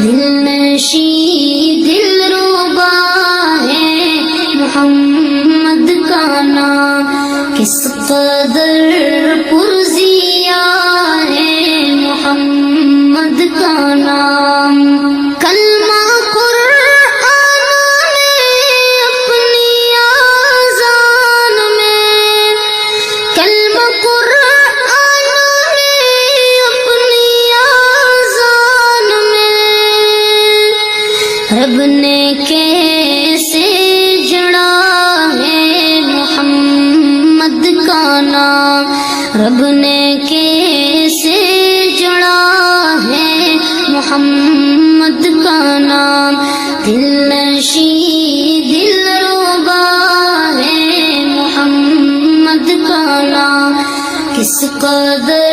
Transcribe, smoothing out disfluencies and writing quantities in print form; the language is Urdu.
دل نشی دلربا ہے محمد کا نام، کس قدر پرزیا ہے محمد کا نام۔ کلمہ قرآن میں اپنی آذان میں، کلمہ قرآن میں اپنی آذان میں، رب نے کیسے جڑا ہے محمد کا نام، رب نے کیسے جڑا ہے محمد کا نام۔ دل نشی دلربا ہے محمد کا نام، کس قدر